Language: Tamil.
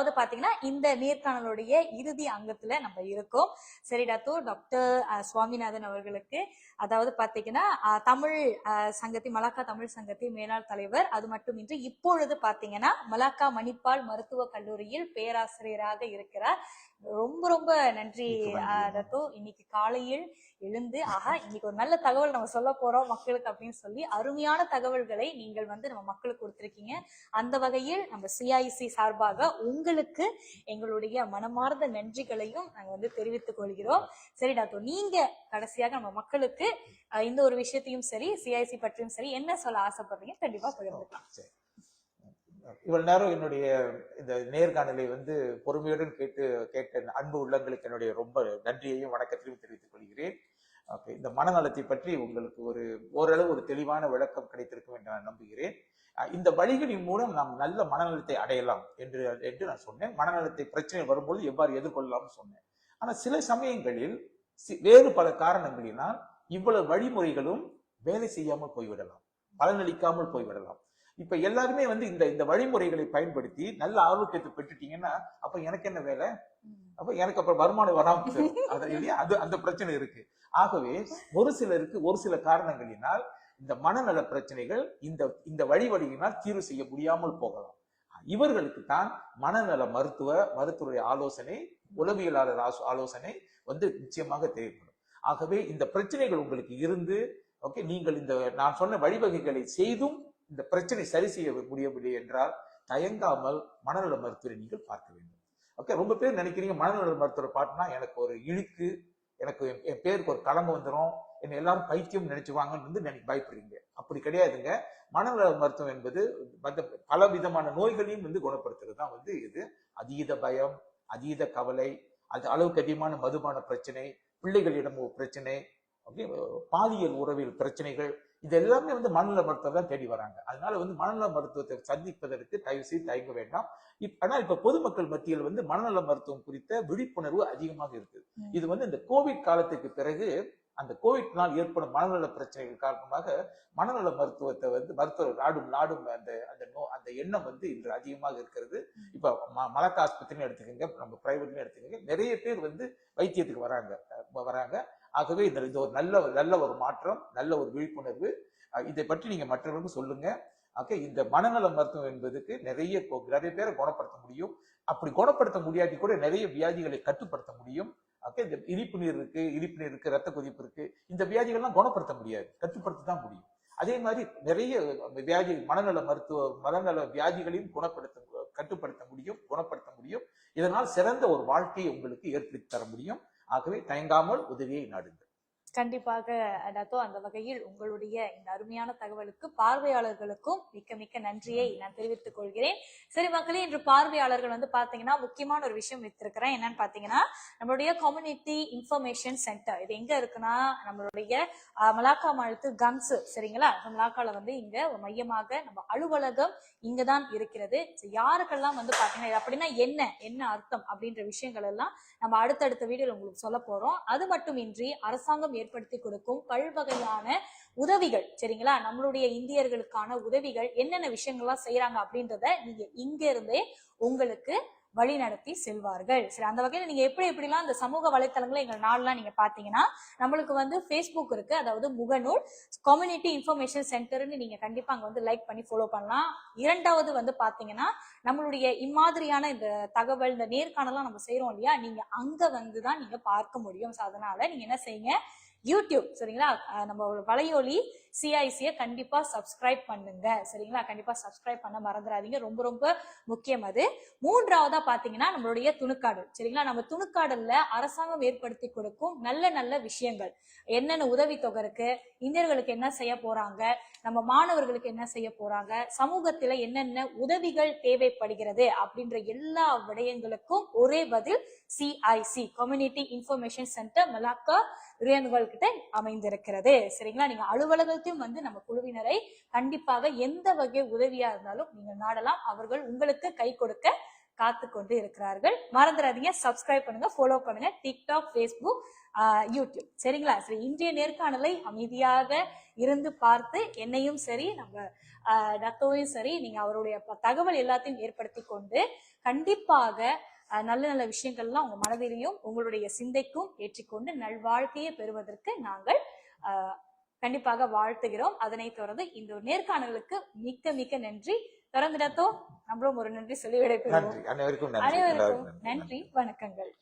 அதாவது பாத்தீங்கன்னா இந்த நேர்காணலுடைய இறுதி அங்கத்துல நம்ம இருக்கோம். சரி டாக்டர், டாக்டர் சுவாமிநாதன் அவர்களுக்கு அதாவது பாத்தீங்கன்னா தமிழ் சங்கத்தின் மலாக்கா தமிழ் சங்கத்தின் மேலாள் தலைவர், அது மட்டுமின்றி இப்பொழுது பாத்தீங்கன்னா மலாக்கா மணிப்பால் மருத்துவக் கல்லூரியில் பேராசிரியராக இருக்கிறார். ரொம்ப ரொம்ப நன்றி ரத்தோ. இன்னைக்கு காலையில் எழுந்து இன்னைக்கு ஒரு நல்ல தகவல் நம்ம சொல்ல போறோம் மக்களுக்கு அப்படின்னு சொல்லி அருமையான தகவல்களை நீங்கள் நம்ம மக்களுக்கு கொடுத்திருக்கீங்க. அந்த வகையில் நம்ம சிஐசி சார்பாக உங்களுக்கு எங்களுடைய மனமார்ந்த நன்றிகளையும் நாங்க தெரிவித்துக் கொள்கிறோம். சரி டாக்டர், நீங்க கடைசியாக நம்ம மக்களுக்கு இந்த ஒரு விஷயத்தையும் சரி சிஐசி பற்றியும் சரி என்ன சொல்ல ஆசைப்படுறீங்க கண்டிப்பா பகிர்ந்துக்கலாம். இவ்வளவு நேரம் என்னுடைய இந்த நேர்காணலை பொறுமையுடன் கேட்ட அன்பு உள்ளங்களுக்கு என்னுடைய ரொம்ப நன்றியையும் வணக்கத்தையும் தெரிவித்துக் கொள்கிறேன். இந்த மனநலத்தை பற்றி உங்களுக்கு ஓரளவு ஒரு தெளிவான விளக்கம் கிடைத்திருக்கும் என்று நான் நம்புகிறேன். இந்த வழிகளின் மூலம் நாம் நல்ல மனநலத்தை அடையலாம் என்று நான் சொன்னேன். மனநலத்தை பிரச்சனை வரும்போது எவ்வாறு எதிர்கொள்ளலாம்னு சொன்னேன். ஆனா சில சமயங்களில் வேறு பல காரணங்களினால் இவ்வளவு வழிமுறைகளும் வேலை செய்யாமல் போய்விடலாம், பலனளிக்காமல் போய்விடலாம். இப்ப எல்லாருமே இந்த வழிமுறைகளை பயன்படுத்தி நல்ல ஆரோக்கியத்தை பெற்றுட்டீங்கன்னா அப்ப எனக்கு என்ன வேலை, அப்ப எனக்கு அப்புறம் வருமானம் வராம அது அந்த பிரச்சனை இருக்கு. ஆகவே ஒரு சிலருக்கு ஒரு சில காரணங்களினால் இந்த மனநல பிரச்சனைகள் இந்த வழிவழியினால் தீர்வு செய்ய முடியாமல் போகலாம். இவர்களுக்கு தான் மனநல மருத்துவருடைய ஆலோசனை, உளவியலாளர் ஆலோசனை நிச்சயமாக தேவைப்படும். ஆகவே இந்த பிரச்சனைகள் உங்களுக்கு இருந்து நீங்கள் இந்த நான் சொன்ன வழிவகைகளை செய்தும் இந்த பிரச்சனை சரி செய்ய முடியவில்லை என்றால் தயங்காமல் மனநல மருத்துவரை நீங்கள் பார்க்க வேண்டும். ரொம்ப பேர் நினைக்கிறீங்க மனநல மருத்துவரை பார்த்தா எனக்கு ஒரு இழுக்கு, எனக்கு என் பேருக்கு ஒரு களங்கம் வந்துடும், என்னை எல்லாரும் பைத்தியம் நினைச்சுவாங்கன்னு பயப்படுறீங்க. அப்படி கிடையாதுங்க. மனநல மருத்துவம் என்பது பல விதமான நோய்களையும் குணப்படுத்துறது தான் இது. அதீத பயம், அதீத கவலை, அது அளவுக்கு அதிகமான மதுபான பிரச்சனை, பிள்ளைகளிடம் பிரச்சனை, பாலியல் உறவில் பிரச்சனைகள், இது எல்லாமே மனநல மருத்துவம் தான் தேடி வராங்க. அதனால மனநல மருத்துவத்தை சந்திப்பதற்கு தயவு செய்து தயங்க வேண்டாம். ஆனா இப்ப பொதுமக்கள் மத்தியில் மனநல மருத்துவம் குறித்த விழிப்புணர்வு அதிகமாக இருக்குது. இது இந்த கோவிட் காலத்துக்கு பிறகு அந்த கோவிட்னால் ஏற்படும் மனநல பிரச்சனைகள் காரணமாக மனநல மருத்துவத்தை மருத்துவர் நாடும் அந்த எண்ணம் இன்று அதிகமாக இருக்கிறது. இப்ப மலக்கா ஆஸ்பத்திரின்னு எடுத்துக்கோங்க, நம்ம பிரைவேட்னு எடுத்துக்கோங்க, நிறைய பேர் வைத்தியத்துக்கு வராங்க. ஆகவே இது ஒரு நல்ல ஒரு மாற்றம், நல்ல ஒரு விழிப்புணர்வு. இதை பற்றி நீங்க மற்றவர்களுக்கு சொல்லுங்க. இந்த மனநல மருத்துவம் என்பதுக்கு நிறைய பேரை குணப்படுத்த முடியும். அப்படி குணப்படுத்த முடியாட்டி கூட நிறைய வியாதிகளை கட்டுப்படுத்த முடியும். இந்த இனிப்பு நீர் இருக்கு, ரத்த கொதிப்பு இருக்கு, இந்த வியாதிகள்லாம் குணப்படுத்த முடியாது, கட்டுப்படுத்த தான் முடியும். அதே மாதிரி நிறைய வியாதி மனநல வியாதிகளையும் கட்டுப்படுத்த முடியும், குணப்படுத்த முடியும். இதனால் சிறந்த ஒரு வாழ்க்கையை உங்களுக்கு ஏற்படுத்தி தர முடியும். ஆகவே தயங்காமல் உதவியை நாடுங்கள். கண்டிப்பாக டாக்டர், அந்த வகையில் உங்களுடைய இந்த அருமையான தகவலுக்கு பார்வையாளர்களுக்கும் மிக்க மிக்க நன்றியை நான் தெரிவித்துக் கொள்கிறேன். சரி மக்களே, இன்று பார்வையாளர்கள் பாத்தீங்கன்னா முக்கியமான ஒரு விஷயம் வைத்திருக்கிறேன். என்னன்னு பாத்தீங்கன்னா நம்மளுடைய கம்யூனிட்டி இன்ஃபர்மேஷன் சென்டர் இது எங்க இருக்குன்னா நம்மளுடைய மலாக்கா மாநிலத்து கன்ஸ், சரிங்களா, மலாக்கால இங்க மையமாக நம்ம அலுவலகம் இங்கதான் இருக்கிறது. யாருக்கெல்லாம் பாத்தீங்கன்னா அப்படின்னா என்ன அர்த்தம் அப்படின்ற விஷயங்கள் எல்லாம் நம்ம அடுத்தடுத்த வீடியோல உங்களுக்கு சொல்ல போறோம். அது மட்டுமின்றி அரசாங்கம் ஏற்படுத்தி கொடுக்கும் பல்வகையான உதவிகள், சரிங்களா, நம்மளுடைய இந்தியர்களுக்கான உதவிகள் என்னென்ன விஷயங்கள்லாம் செய்யறாங்க அப்படின்றத நீங்க இங்க இருந்தே உங்களுக்கு வழி நடத்தி செல்வார்கள். சரி, அந்த வகையில நீங்க எப்படிலாம் இந்த சமூக வலைத்தளங்களை எங்கள் நாள்லாம் நீங்க பாத்தீங்கன்னா நம்மளுக்கு ஃபேஸ்புக் இருக்கு, அதாவது முகநூல் கம்யூனிட்டி இன்ஃபர்மேஷன் சென்டர்னு நீங்க கண்டிப்பா அங்க லைக் பண்ணி ஃபாலோ பண்ணலாம். இரண்டாவது பாத்தீங்கன்னா நம்மளுடைய இம்மாதிரியான இந்த தகவல், இந்த நேர்காணலாம் நம்ம செய்யறோம் இல்லையா, நீங்க அங்க தான் நீங்க பார்க்க முடியும். அதனால நீங்க என்ன செய்யுங்க, யூடியூப், சரிங்களா, நம்ம வலையொலி சிஐசியை கண்டிப்பா சப்ஸ்கிரைப் பண்ணுங்க, சரிங்களா, கண்டிப்பா சப்ஸ்கிரைப் பண்ண மறந்துடாதீங்க, ரொம்ப ரொம்ப முக்கியம். அது மூன்றாவதா பாத்தீங்கன்னா நம்மளுடைய துணுக்காடல், சரிங்களா, நம்ம துணுக்காடல்ல அரசாங்கம் ஏற்படுத்தி கொடுக்கும் நல்ல விஷயங்கள், என்னென்ன உதவித்தொகை இருக்கு, இந்தியர்களுக்கு என்ன செய்ய போறாங்க, நம்ம மாணவர்களுக்கு என்ன செய்ய போறாங்க, சமூகத்துல என்னென்ன உதவிகள் தேவைப்படுகிறது அப்படின்ற எல்லா விடயங்களுக்கும் ஒரே பதில் CIC community information centre Malacca கிட்ட அமைந்திருக்கிறது. சரிங்களா, நீங்க அலுவலகத்தையும் நம்ம குழுவினரை கண்டிப்பாக எந்த வகை உதவியா இருந்தாலும் நீங்க நாடலாம், அவர்கள் உங்களுக்கு கை கொடுக்க காத்து கொண்டு இருக்கிறார்கள். மறந்துடாதீங்க, சப்ஸ்கிரைப் பண்ணுங்க, ஃபாலோ பண்ணுங்க, டிக்டாக், ஃபேஸ்புக், யூடியூப். சரிங்களா? சரி, இன்றைய நேர்காணலை அமைதியாக இருந்து பார்த்து என்னையும் சரி நம்ம டத்தோவையும் சரி நீங்க அவருடைய தகவல் எல்லாத்தையும் ஏற்படுத்தி கொண்டு கண்டிப்பாக நல்ல நல்ல விஷயங்கள்லாம் உங்க மனதிலையும் உங்களுடைய சிந்தைக்கும் ஏற்றிக்கொண்டு நல்வாழ்க்கையை பெறுவதற்கு நாங்கள் கண்டிப்பாக வாழ்த்துகிறோம். அதனை தொடர்ந்து இந்த நேர்காணலுக்கு மிக்க மிக்க நன்றி. தொடர்ந்து டத்தோ நம்மளும் ஒரு நன்றி சொல்லி விடைபெறுவோம். அனைவருக்கும் அனைவருக்கும் நன்றி, வணக்கங்கள்.